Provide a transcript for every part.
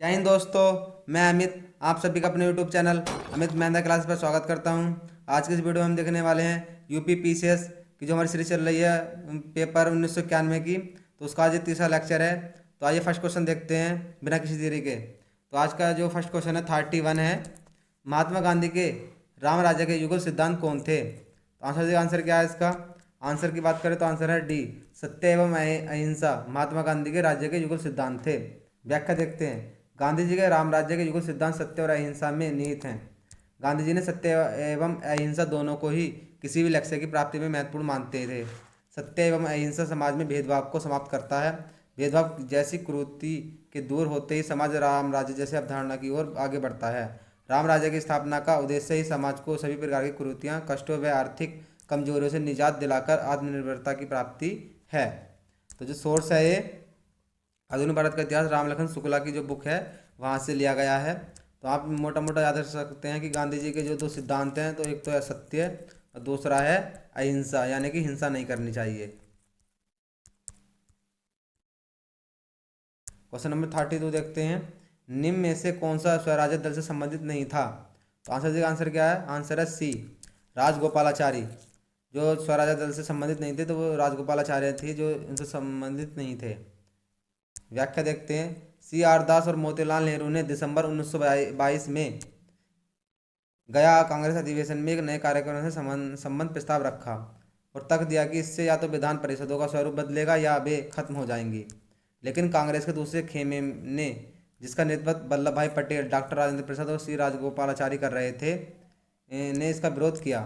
जय हिंद दोस्तों। मैं अमित आप सभी का अपने यूट्यूब चैनल अमित मेहंदा क्लास पर स्वागत करता हूं। आज के इस वीडियो में हम देखने वाले हैं यूपी पीसीएस की जो हमारी सीरीज चल रही है पेपर 1991 की। तो उसका आज ये तीसरा लेक्चर है। तो आइए फर्स्ट क्वेश्चन देखते हैं बिना किसी देरी के। तो आज का जो फर्स्ट क्वेश्चन है 31 है। महात्मा गांधी के राम राज्य के युगल सिद्धांत कौन थे? तो आंसर क्या है इसका? आंसर की बात करें तो आंसर है डी, सत्य एवं अहिंसा महात्मा गांधी के राज्य के युगल सिद्धांत थे। व्याख्या देखते हैं। गांधी जी के राम राज्य के युगल सिद्धांत सत्य और अहिंसा में निहित हैं। गांधी जी ने सत्य एवं अहिंसा दोनों को ही किसी भी लक्ष्य की प्राप्ति में महत्वपूर्ण मानते थे। सत्य एवं अहिंसा समाज में भेदभाव को समाप्त करता है। भेदभाव जैसी कुरीति के दूर होते ही समाज राम राज्य जैसे अवधारणा की ओर आगे बढ़ता है। राम राज्य की स्थापना का उद्देश्य ही समाज को सभी प्रकार की कुरीतियां, कष्टों व आर्थिक कमजोरियों से निजात दिलाकर आत्मनिर्भरता की प्राप्ति है। तो जो सोर्स है ये आधुनिक भारत का इतिहास रामलखन शुक्ला की जो बुक है वहाँ से लिया गया है। तो आप मोटा मोटा याद रख सकते हैं कि गांधी जी के जो दो सिद्धांत हैं, तो एक तो है सत्य और दूसरा है अहिंसा, यानी कि हिंसा नहीं करनी चाहिए। क्वेश्चन नंबर 32 देखते हैं। निम्न में से कौन सा स्वराज्य दल से संबंधित नहीं था? तो आंसर क्या है? आंसर है सी, राजगोपालाचारी। जो स्वराज्य दल से संबंधित नहीं थे तो वो राजगोपालाचार्य थे जो इनसे संबंधित नहीं थे। व्याख्या देखते हैं। सी आर दास और मोतीलाल नेहरू ने दिसंबर 1922 में गया कांग्रेस अधिवेशन में एक नए कार्यक्रम से संबंध प्रस्ताव रखा और तक दिया कि इससे या तो विधान परिषदों का स्वरूप बदलेगा या वे खत्म हो जाएंगी। लेकिन कांग्रेस के दूसरे खेमे ने, जिसका नेतृत्व वल्लभ भाई पटेल, डॉक्टर राजेंद्र प्रसाद और सी राजगोपालाचारी कर रहे थे, ने इसका विरोध किया।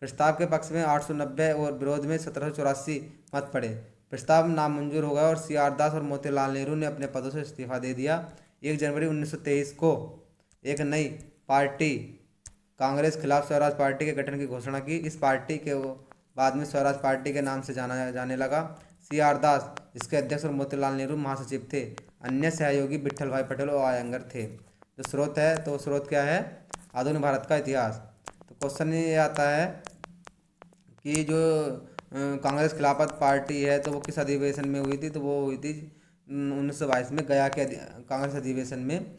प्रस्ताव के पक्ष में 890 और विरोध में 1784 मत पड़े। प्रस्ताव नामंजूर हो गया और सी आर दास और मोतीलाल नेहरू ने अपने पदों से इस्तीफा दे दिया। 1 जनवरी 1923 को एक नई पार्टी कांग्रेस खिलाफ स्वराज पार्टी के गठन की घोषणा की। इस पार्टी के बाद में स्वराज पार्टी के नाम से जाना जाने लगा। सी आर दास इसके अध्यक्ष और मोतीलाल नेहरू महासचिव थे। अन्य सहयोगी विट्ठल भाई पटेल और आयंगर थे। जो स्रोत है, तो स्रोत क्या है? आधुनिक भारत का इतिहास। तो क्वेश्चन ये आता है कि जो कांग्रेस खिलाफत पार्टी है तो वो किस अधिवेशन में हुई थी? तो वो हुई थी 1922 में गया के कांग्रेस अधिवेशन में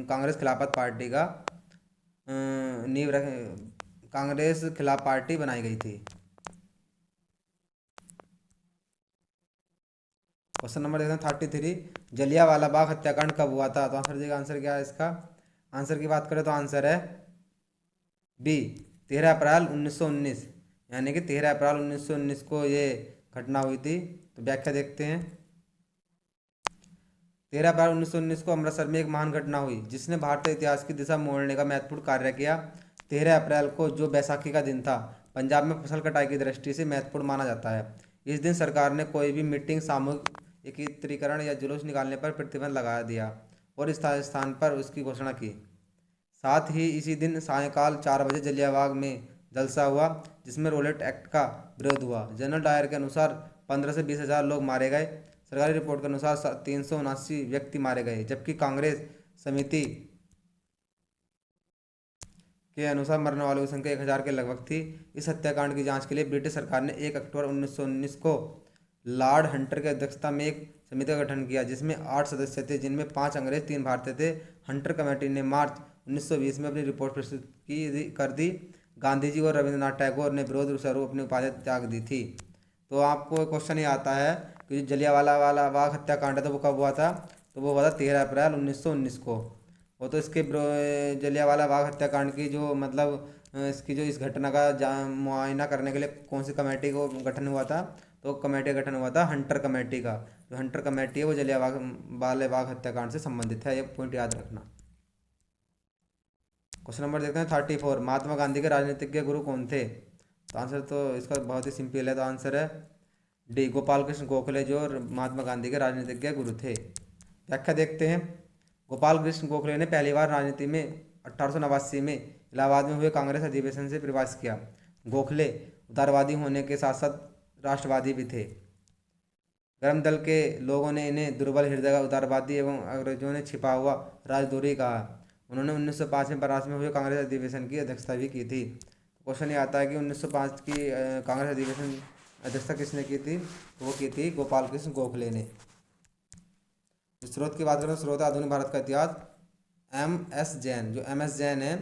कांग्रेस खिलाफत पार्टी का नींव रख कांग्रेस खिलाफ पार्टी बनाई गई थी। क्वेश्चन नंबर देखते हैं 33। जलियांवाला बाग हत्याकांड कब हुआ था? तो आंसर क्या है इसका? आंसर की बात करें तो आंसर है बी, 13 अप्रैल 1919, यानी कि 13 अप्रैल 1919 को ये घटना हुई थी। तो व्याख्या देखते हैं। 13 अप्रैल 1919 को अमृतसर में एक महान घटना हुई जिसने भारतीय इतिहास की दिशा मोड़ने का महत्वपूर्ण कार्य किया। 13 अप्रैल को, जो बैसाखी का दिन था, पंजाब में फसल कटाई की दृष्टि से महत्वपूर्ण माना जाता है। इस दिन सरकार ने कोई भी मीटिंग, सामूहिक एकत्रीकरण या जुलूस निकालने पर प्रतिबंध लगा दिया और इस स्थान पर उसकी घोषणा की। साथ ही इसी दिन सायंकाल 4 बजे जलियांवाला में जलसा हुआ जिसमें रोलेट एक्ट का विरोध हुआ। जनरल डायर के अनुसार 15 से 20 हज़ार लोग मारे गए। सरकारी रिपोर्ट के अनुसार 379 व्यक्ति मारे गए, जबकि कांग्रेस समिति के अनुसार मरने वालों की संख्या 1000 के लगभग थी। इस हत्याकांड की जांच के लिए ब्रिटिश सरकार ने 1 अक्टूबर 1919 को लॉर्ड हंटर की अध्यक्षता में एक समिति का गठन किया जिसमें 8 सदस्य थे, जिनमें 5 अंग्रेज 3 भारतीय थे। हंटर कमेटी ने मार्च 1920 में अपनी रिपोर्ट प्रस्तुत कर दी। गांधी जी और रविंद्रनाथ टैगोर ने विरोध स्वरूप अपनी उपाधि त्याग दी थी। तो आपको क्वेश्चन ये आता है कि जलियांवाला बाग हत्याकांड था वो कब हुआ था? तो वो हुआ था 13 अप्रैल 1919 को। वो तो इसके जलियांवाला बाग हत्याकांड की जो मतलब इसकी जो इस घटना का मुआयना करने के लिए कौन सी कमेटी को गठन हुआ था? तो कमेटी का गठन हुआ था हंटर कमेटी का। जो हंटर कमेटी है वो जलियांवाला बाग हत्याकांड से संबंधित है, ये पॉइंट याद रखना। क्वेश्चन नंबर देखते हैं 34। महात्मा गांधी के राजनीतिज्ञ गुरु कौन थे? तो आंसर तो इसका बहुत ही सिंपल है। तो आंसर है डी, गोपाल कृष्ण गोखले, जो महात्मा गांधी के राजनीतिज्ञ गुरु थे। व्याख्या देखते हैं। गोपाल कृष्ण गोखले ने पहली बार राजनीति में 1889 में इलाहाबाद में हुए कांग्रेस अधिवेशन से प्रवास किया। गोखले उदारवादी होने के साथ साथ राष्ट्रवादी भी थे। गर्म दल के लोगों ने इन्हें दुर्बल हृदय का उदारवादी एवं अंग्रेजों ने छिपा हुआ राजद्रोही कहा। उन्होंने 1905 में बनारस में हुए कांग्रेस अधिवेशन की अध्यक्षता भी की थी। क्वेश्चन ये आता है कि 1905 की कांग्रेस अधिवेशन अध्यक्षता किसने की थी? तो वो की थी गोपाल कृष्ण गोखले ने। स्रोत की बात करें तो स्रोत है आधुनिक भारत का इतिहास, MS जैन। जो MS जैन है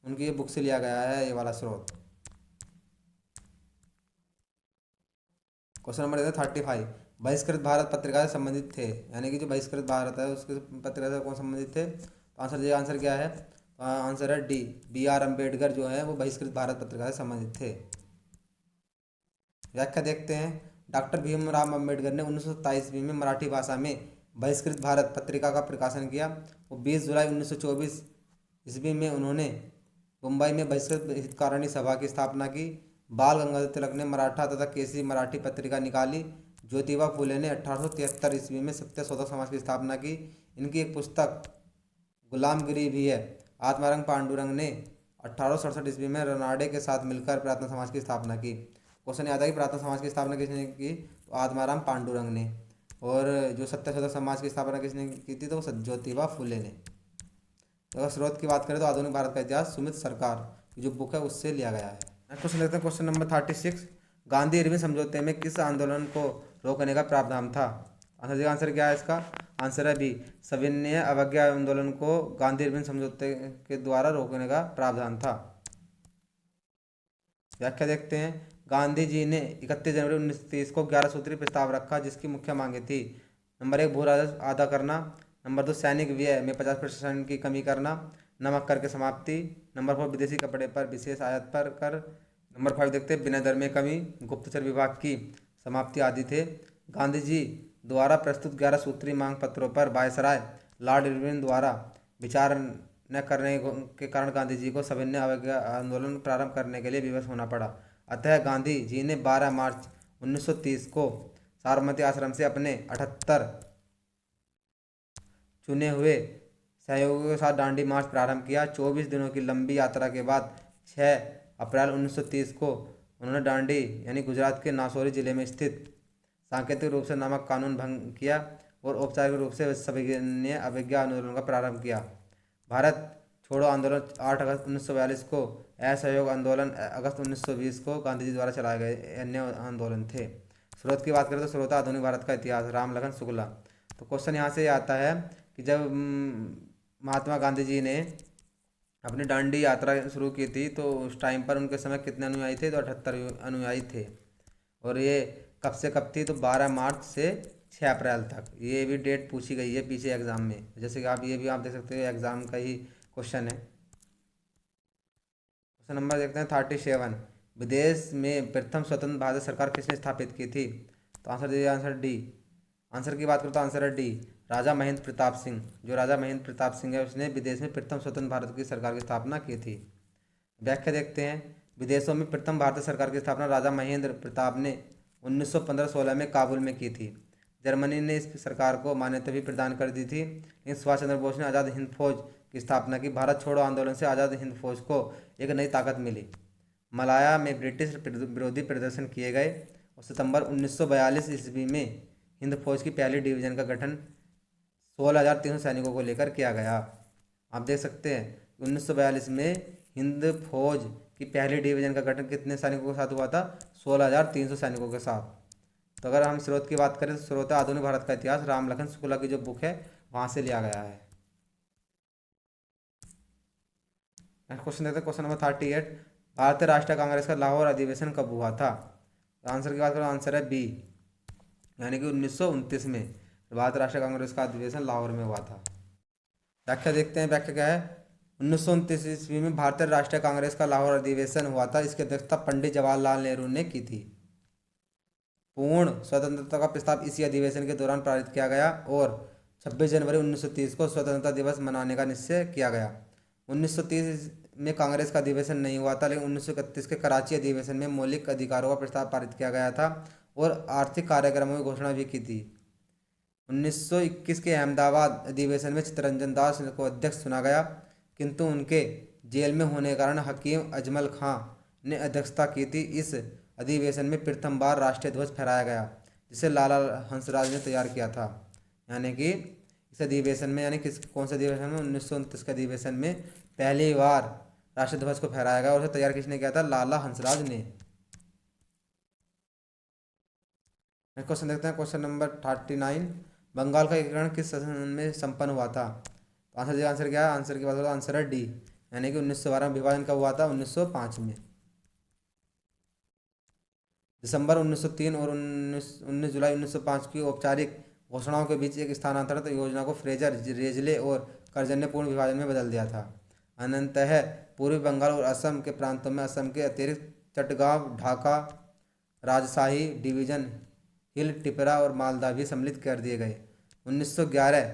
उनकी ये बुक से लिया गया है ये वाला स्रोत। क्वेश्चन नंबर 35, बहिष्कृत भारत पत्रिका से संबंधित थे, यानी कि जो बहिष्कृत भारत है उसके पत्रिका से कौन संबंधित थे, तो आंसर क्या है, तो आंसर है डी, BR अम्बेडकर जो है वो बहिष्कृत भारत पत्रिका से संबंधित थे। व्याख्या देखते हैं। डॉक्टर भीमराव अम्बेडकर ने 1927 ईस्वी में मराठी भाषा में बहिष्कृत भारत पत्रिका का प्रकाशन किया। वो 20 जुलाई 1924 ईस्वी में उन्होंने मुंबई में बहिष्कृत हितकारिणी सभा की स्थापना की। बाल गंगाधर तिलक ने मराठा तथा केसरी मराठी पत्रिका निकाली। ज्योतिबा फुले ने 1873 ईस्वी में सत्य शोधक समाज की स्थापना की। इनकी एक पुस्तक गुलामगिरी भी है। आत्माराम पांडुरंग ने 1867 ईस्वी में रनाडे के साथ मिलकर प्रार्थना समाज की स्थापना की। क्वेश्चन याद है कि प्रार्थना समाज की स्थापना किसने की, तो आत्माराम पांडुरंग ने। और जो सत्यशोधक समाज की स्थापना किसने की थी, तो वो ज्योतिबा फुले ने। तो अगर स्रोत की बात करें तो आधुनिक भारत का इतिहास सुमित सरकार की जो बुक है उससे लिया गया है। नेक्स्ट क्वेश्चन देखते हैं, क्वेश्चन नंबर 36, गांधी इरविन समझौते में किस आंदोलन को रोकने का प्रावधान था। आंसर क्या है इसका, आंसर है बी, सविनय अवज्ञा आंदोलन को गांधी इरविन समझौते के द्वारा रोकने का प्रावधान था। व्याख्या देखते हैं। गांधी जी ने 31 जनवरी 1930 को 11 सूत्री प्रस्ताव रखा जिसकी मुख्य मांगे थी, नंबर 1 भू राजस्व आधा करना, नंबर 2 सैनिक व्यय में 50% की कमी करना, नमक कर की समाप्ति, नंबर 4 विदेशी कपड़े पर विशेष आयात पर कर, नंबर 5 देखते हैं विनय दर में कमी, गुप्तचर विभाग की समाप्ति आदि थे। गांधी जी द्वारा प्रस्तुत 11 सूत्री मांग पत्रों पर वायसराय लॉर्ड इरविन द्वारा विचार न करने के कारण गांधी जी को सविनय अवज्ञा आंदोलन प्रारंभ करने के लिए विवश होना पड़ा। अतः गांधी जी ने 12 मार्च 1930 को साबरमती आश्रम से अपने 78 चुने हुए सहयोगियों के साथ दांडी मार्च प्रारंभ किया। 24 दिनों की लंबी यात्रा के बाद 6 अप्रैल 1930 को उन्होंने दांडी यानी गुजरात के नासौरी जिले में स्थित सांकेतिक रूप से नमक कानून भंग किया और औपचारिक रूप से सविनय अवज्ञा आंदोलन का प्रारंभ किया। भारत छोड़ो आंदोलन 8 अगस्त 1942 को, असहयोग आंदोलन अगस्त 1920 को गांधी जी द्वारा चलाए गए अन्य आंदोलन थे। स्रोत की बात करें तो स्रोत आधुनिक भारत का इतिहास, रामलखन शुक्ला। तो क्वेश्चन यहाँ से आता है कि जब महात्मा गांधी जी ने अपनी दांडी यात्रा शुरू की थी तो उस टाइम पर उनके समय कितने अनुयायी थे, तो 78 अनुयायी थे। और ये कब से कब थी, तो 12 मार्च से 6 अप्रैल तक। ये भी डेट पूछी गई है पीछे एग्जाम में, जैसे कि आप ये भी आप देख सकते हो एग्जाम का ही क्वेश्चन है। क्वेश्चन नंबर देखते हैं 37, विदेश में प्रथम स्वतंत्र भारत सरकार किसने स्थापित की थी, तो आंसर दीजिए, आंसर डी। आंसर की बात करें तो आंसर है डी, राजा महेंद्र प्रताप सिंह। जो राजा महेंद्र प्रताप सिंह है उसने विदेश में प्रथम स्वतंत्र भारत की सरकार की स्थापना की थी। व्याख्या देखते हैं। विदेशों में प्रथम भारतीय सरकार की स्थापना राजा महेंद्र प्रताप ने 1915-16 में काबुल में की थी। जर्मनी ने इस सरकार को मान्यता भी प्रदान कर दी थी, लेकिन सुभाष चंद्र बोस ने आज़ाद हिंद फौज की स्थापना की। भारत छोड़ो आंदोलन से आज़ाद हिंद फौज को एक नई ताकत मिली। मलाया में ब्रिटिश विरोधी प्रदर्शन किए गए और सितंबर 1942 ईस्वी में हिंद फौज की पहली डिवीजन का गठन 16,300 सैनिकों को लेकर किया गया। आप देख सकते हैं 1942 में हिंद फौज की पहली डिवीजन का गठन कितने सैनिकों के साथ हुआ था, 16,300 सैनिकों के साथ। तो अगर हम स्रोत की बात करें तो स्रोत है आधुनिक भारत का इतिहास, रामलखन शुक्ला की जो बुक है वहाँ से लिया गया है। नेक्स्ट क्वेश्चन देखते हैं, क्वेश्चन नंबर 38, भारतीय राष्ट्रीय कांग्रेस का लाहौर अधिवेशन कब हुआ था। तो आंसर की बात करें आंसर है बी, यानी कि 1929 में भारतीय राष्ट्रीय कांग्रेस का अधिवेशन लाहौर में हुआ था। व्याख्या देखते हैं, व्याख्या क्या है। 1929 ईस्वी में भारतीय राष्ट्रीय कांग्रेस का लाहौर अधिवेशन हुआ था। इसकी अध्यक्षता पंडित जवाहरलाल नेहरू ने की थी। पूर्ण स्वतंत्रता का प्रस्ताव इसी अधिवेशन के दौरान पारित किया गया और 26 जनवरी 1930 को स्वतंत्रता दिवस मनाने का निश्चय किया गया। 1930 में कांग्रेस का अधिवेशन नहीं हुआ था, लेकिन 1931 के कराची अधिवेशन में मौलिक अधिकारों का प्रस्ताव पारित किया गया था और आर्थिक कार्यक्रमों की घोषणा भी की थी। 1921 के अहमदाबाद अधिवेशन में चित्तरंजन दास को अध्यक्ष चुना गया, किंतु उनके जेल में होने के कारण हकीम अजमल खां ने अध्यक्षता की थी। इस अधिवेशन में प्रथम बार राष्ट्रीय ध्वज फहराया गया, जिसे लाला हंसराज ने तैयार किया था। यानी कि इस अधिवेशन में, यानी किस कौन से अधिवेशन में, 1929 के अधिवेशन में पहली बार राष्ट्रीय ध्वज को फहराया गया और उसे तैयार किसने किया था, लाला हंसराज ने। क्वेश्चन देखते हैं, क्वेश्चन नंबर 39, बंगाल का एकीकरण किस सन में संपन्न हुआ था? तो आंसर क्या है? आंसर की बात करो, आंसर है डी, यानी कि 1912 में। विभाजन कब हुआ था? 1905 में। दिसंबर 1903 और 19 जुलाई 1905 की औपचारिक घोषणाओं के बीच एक स्थानांतरण योजना को फ्रेजर, रेजले और कर्जन ने पूर्ण विभाजन में बदल दिया था। अनंतः पूर्वी बंगाल और असम के प्रांतों में असम के अतिरिक्त चटगांव, ढाका, राजशाही डिवीजन, हिल टिपरा और मालदा भी सम्मिलित कर दिए गए। 1911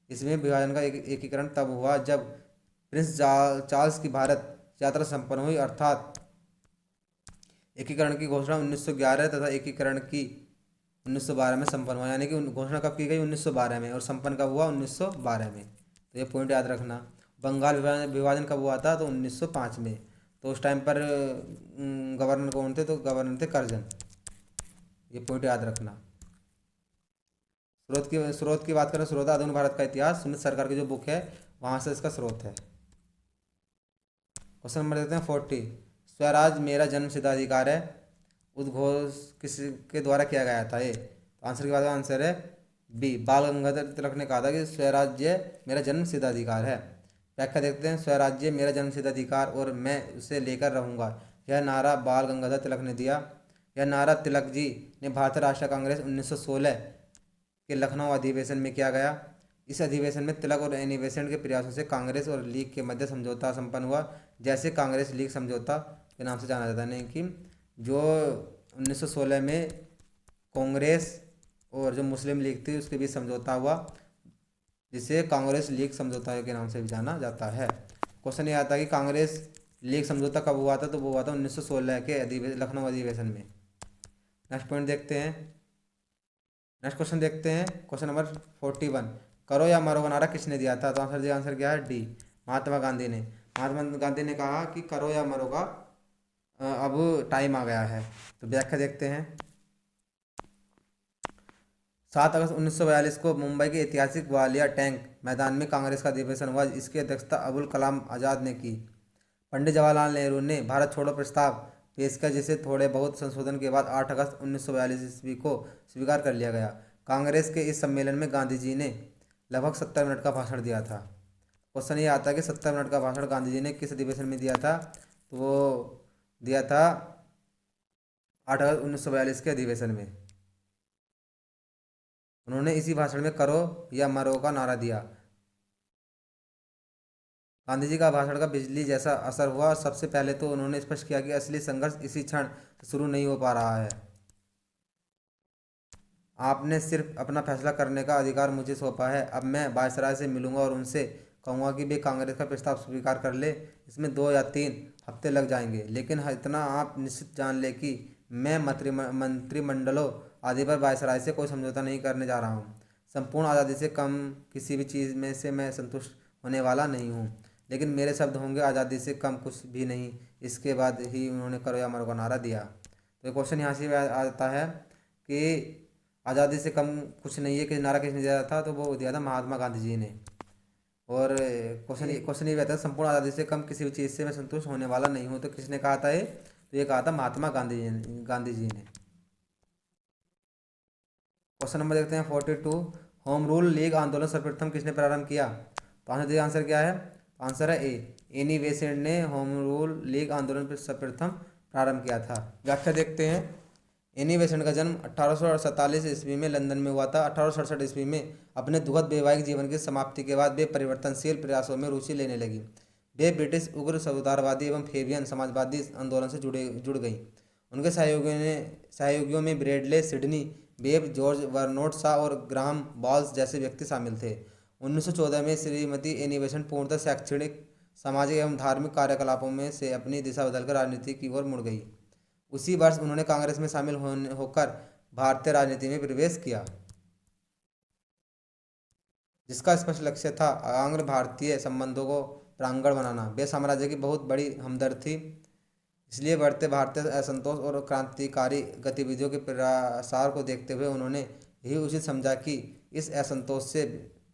इसमें विभाजन का एकीकरण तब हुआ जब प्रिंस चार्ल्स की भारत यात्रा संपन्न हुई, अर्थात एकीकरण की घोषणा 1911 तथा एकीकरण की 1912 में संपन्न हुआ। यानी कि घोषणा कब की गई? 1912 में, और संपन्न कब हुआ? 1912 में। तो ये पॉइंट याद रखना। बंगाल विभाजन कब हुआ था? तो 1905 में। तो उस टाइम पर गवर्नर कौन थे? तो गवर्नर थे कर्जन। ये पॉइंट याद रखना। स्रोत की बात करें, स्रोत आधुनिक भारत का इतिहास, सुमित सरकार की जो बुक है वहाँ से इसका स्रोत है। क्वेश्चन नंबर देखते हैं 40। स्वराज मेरा जन्म सिद्धाधिकार है, उद्घोष किसके द्वारा किया गया था? ये आंसर के बाद आंसर है बी, बाल गंगाधर तिलक ने कहा था कि स्वराज्य मेरा जन्म सिद्धाधिकार है। व्याख्या देखते हैं। स्वराज्य मेरा जन्म सिद्धाधिकार और मैं उसे लेकर रहूंगा, यह नारा बाल गंगाधर तिलक ने दिया। यह नारा तिलक जी ने भारतीय राष्ट्रीय कांग्रेस 1916 के लखनऊ अधिवेशन में किया गया। इस अधिवेशन में तिलक और एनी बेसेंट के प्रयासों से कांग्रेस और लीग के मध्य समझौता संपन्न हुआ, जैसे कांग्रेस लीग समझौता के नाम से जाना जाता है। नहीं कि जो 1916 में कांग्रेस और जो मुस्लिम लीग थी उसके बीच समझौता हुआ, जिसे कांग्रेस लीग समझौता के नाम से भी जाना जाता है। क्वेश्चन ये आता है कि कांग्रेस लीग समझौता कब हुआ था? तो वो हुआ था 1916 के लखनऊ अधिवेशन में। नेक्स्ट पॉइंट देखते हैं। नेक्स्ट क्वेश्चन देखते हैं, क्वेश्चन नंबर 41। करो या मरो का नारा किसने दिया था? तो आंसर क्या है? डी, महात्मा गांधी ने। महात्मा गांधी ने कहा कि करो या मरो का अब टाइम आ गया है। तो व्याख्या देखते हैं। 7 अगस्त 1942 को मुंबई के ऐतिहासिक ग्वालियर टैंक मैदान में कांग्रेस का अधिवेशन हुआ, इसकी अध्यक्षता अबुल कलाम आज़ाद ने की। पंडित जवाहरलाल नेहरू ने भारत छोड़ो प्रस्ताव पेश किया, जिसे थोड़े बहुत संशोधन के बाद 8 अगस्त 1942 ईस्वी को स्वीकार कर लिया गया। कांग्रेस के इस सम्मेलन में गांधी जी ने लगभग 70 मिनट का भाषण दिया था। क्वेश्चन ये आता है कि 70 मिनट का भाषण गांधी जी ने किस अधिवेशन में दिया था? तो वो दिया था 8 अगस्त 1942 के अधिवेशन में। उन्होंने इसी भाषण में करो या मरो का नारा दिया। गांधी जी का भाषण का बिजली जैसा असर हुआ। सबसे पहले तो उन्होंने स्पष्ट किया कि असली संघर्ष इसी क्षण शुरू नहीं हो पा रहा है। आपने सिर्फ अपना फैसला करने का अधिकार मुझे सौंपा है। अब मैं वायसराय से मिलूंगा और उनसे कहूँगा कि वे कांग्रेस का प्रस्ताव स्वीकार कर ले। इसमें 2 या 3 हफ्ते लग जाएंगे, लेकिन इतना आप निश्चित जान ले कि मैं मंत्रिमंडलों आदि पर वायसराय से कोई समझौता नहीं करने जा रहा हूँ। संपूर्ण आज़ादी से कम किसी भी चीज़ में से मैं संतुष्ट होने वाला नहीं हूँ, लेकिन मेरे शब्द होंगे आज़ादी से कम कुछ भी नहीं। इसके बाद ही उन्होंने करो या मरो का नारा दिया। तो क्वेश्चन यहाँ से आता है कि आज़ादी से कम कुछ नहीं है कि नारा किसने दिया था? तो वो दिया था महात्मा गांधी जी ने। और क्वेश्चन ये भी आता है संपूर्ण आज़ादी से कम किसी भी चीज़ से मैं संतुष्ट होने वाला नहीं हूँ, तो किसने कहा था ये? तो ये कहा था महात्मा गांधी जी ने। क्वेश्चन नंबर देखते हैं 42। होम रूल लीग आंदोलन सर्वप्रथम किसने प्रारंभ किया? तो आंसर क्या है? आंसर है ए, एनी बेसेंट ने होम रूल लीग आंदोलन पर सर्वप्रथम प्रारंभ किया था। व्याख्या देखते हैं। एनी बेसेंट का जन्म 1847 ईस्वी में लंदन में हुआ था। 1867 ईस्वी में अपने दुखद वैवाहिक जीवन की समाप्ति के बाद वे परिवर्तनशील प्रयासों में रुचि लेने लगी। वे ब्रिटिश उग्र सुधारवादी एवं फेबियन समाजवादी आंदोलन से जुड़ गईं। उनके सहयोगियों में Bradley Sydney Webb, George Bernard Shaw और ग्राहम बॉल्स जैसे व्यक्ति शामिल थे। 1914 में श्रीमती एनी बेसेंट पूर्णतः शैक्षणिक, सामाजिक एवं धार्मिक कार्यकलापों में से अपनी दिशा बदलकर राजनीति की ओर मुड़ गई। उसी वर्ष उन्होंने कांग्रेस में शामिल होकर भारतीय राजनीति में प्रवेश किया, जिसका स्पष्ट लक्ष्य था आंग्ल भारतीय संबंधों को प्रांगण बनाना। वे साम्राज्य की बहुत बड़ी हमदर्द थी, इसलिए बढ़ते भारतीय असंतोष और क्रांतिकारी गतिविधियों के प्रसार को देखते हुए उन्होंने यही उचित समझा कि इस असंतोष से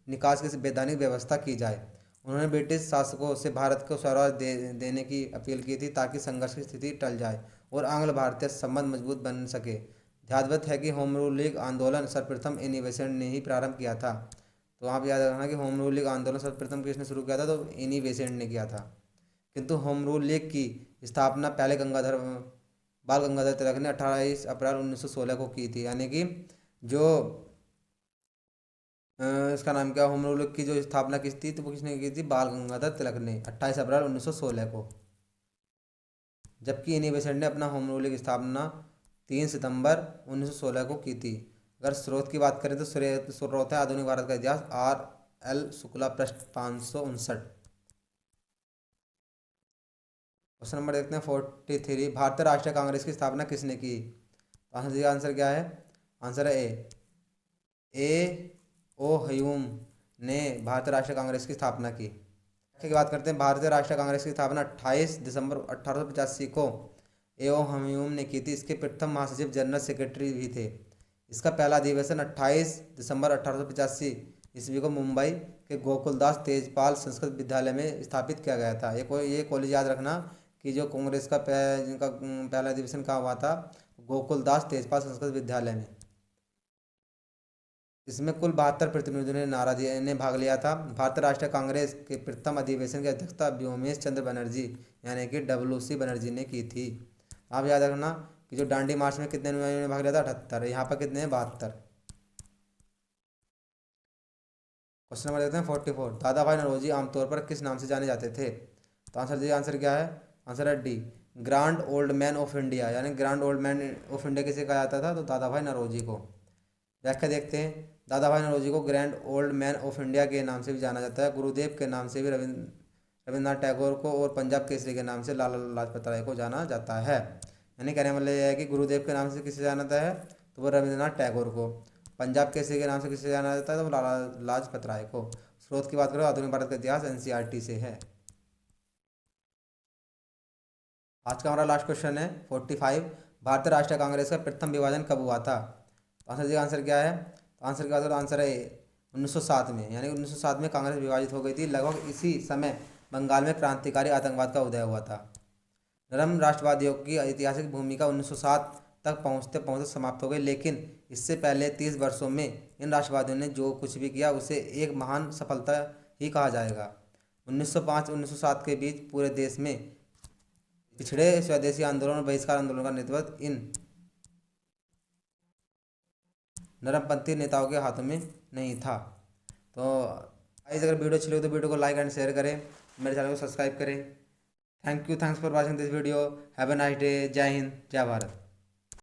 निकास की वैधानिक व्यवस्था की जाए। उन्होंने ब्रिटिश शासकों से भारत को स्वराज देने की अपील की थी, ताकि संघर्ष की स्थिति टल जाए और आंग्ल भारतीय संबंध मजबूत बन सके। ध्यातव्य है कि होम रूल लीग आंदोलन सर्वप्रथम एनी बेसेंट ने ही प्रारंभ किया था। तो वहाँ पे याद रखना कि होम रूल लीग आंदोलन सर्वप्रथम किसने शुरू किया था, तो एनी बेसेंट ने किया था। किंतु होम रूल लीग की स्थापना पहले बाल गंगाधर तिलक ने 28 अप्रैल 1916 को की थी। यानी कि जो इसका नाम क्या, होम रूल की जो स्थापना किस थी, तो वो किसने की थी, बाल गंगाधर तिलक ने 28 अप्रैल 1916 को। जबकि एनी बेसेंट ने अपना होम रूल की स्थापना 3 सितंबर 1916 को की थी। अगर स्रोत की बात करें तो स्रोत है आधुनिक भारत का इतिहास, R L शुक्ला, पृष्ठ 559। क्वेश्चन नंबर देखते हैं 43। भारतीय राष्ट्रीय कांग्रेस की स्थापना किसने की? तो आंसर क्या है? आंसर है ए ओ ह्यूम ने भारतीय राष्ट्रीय कांग्रेस की स्थापना की। की बात करते हैं, भारतीय राष्ट्रीय कांग्रेस की स्थापना 28 दिसंबर 1885 को ए ओ ह्यूम ने की थी। इसके प्रथम महासचिव जनरल सेक्रेटरी भी थे। इसका पहला अधिवेशन 28 दिसंबर 1885 ईस्वी को मुंबई के गोकुलदास तेजपाल संस्कृत विद्यालय में स्थापित किया गया था। ये कॉलेज याद रखना कि जो कांग्रेस का जिनका पहला अधिवेशन कहाँ हुआ था, गोकुलदास तेजपाल संस्कृत विद्यालय में। इसमें कुल 72 प्रतिनिधियों ने भाग लिया था। भारतीय राष्ट्रीय कांग्रेस के प्रथम अधिवेशन की अध्यक्षता व्योमेश चंद्र बनर्जी यानी कि WC बनर्जी ने की थी। आप याद रखना कि जो दांडी मार्च में कितने अनुयायियों ने भाग लिया था, 78। यहाँ पर कितने हैं, 72। क्वेश्चन नंबर देखते हैं 44। दादा भाई नौरोजी आमतौर पर किस नाम से जाने जाते थे? तो आंसर क्या है? आंसर है D, grand old man of India. यानी grand old man of India किसे कहा जाता था, तो दादा भाई नौरोजी को। व्याख्या देखते हैं। दादा भाई नौरोजी को grand old man of India के नाम से भी जाना जाता है, गुरुदेव के नाम से भी रविंद्रनाथ टैगोर को, और पंजाब केसरी के नाम से लाला लाजपत राय को जाना जाता है। यानी कहने मतलब यह है कि गुरुदेव के नाम से किसे जाना जाता है, तो वो रविंद्रनाथ टैगोर को। पंजाब केसरी के नाम से किसे जाना जाता है, तो वो लाला लाजपत राय को। स्रोत की बात करो, आधुनिक भारत का इतिहास NCERT से है। आज का हमारा लास्ट क्वेश्चन है 45। भारतीय राष्ट्रीय कांग्रेस का प्रथम विभाजन कब हुआ था? तो आंसर क्या है? तो आंसर क्या होगा? आंसर है 1907 में। यानी 1907 में कांग्रेस विभाजित हो गई थी। लगभग इसी समय बंगाल में क्रांतिकारी आतंकवाद का उदय हुआ था। नरम राष्ट्रवादियों की ऐतिहासिक भूमिका 1907 तक पहुंचते पहुंचते समाप्त हो गई, लेकिन इससे पहले 30 वर्षों में इन राष्ट्रवादियों ने जो कुछ भी किया उसे एक महान सफलता ही कहा जाएगा। 1905-1907 के बीच पूरे देश में पिछड़े स्वदेशी आंदोलन और बहिष्कार आंदोलन का नेतृत्व इन नरमपंथी नेताओं के हाथों में नहीं था। तो गाइस, अगर वीडियो अच्छी लगे तो वीडियो को लाइक एंड शेयर करें, मेरे चैनल को सब्सक्राइब करें। Thanks for watching this video. Have a nice day. जय हिंद, जय भारत।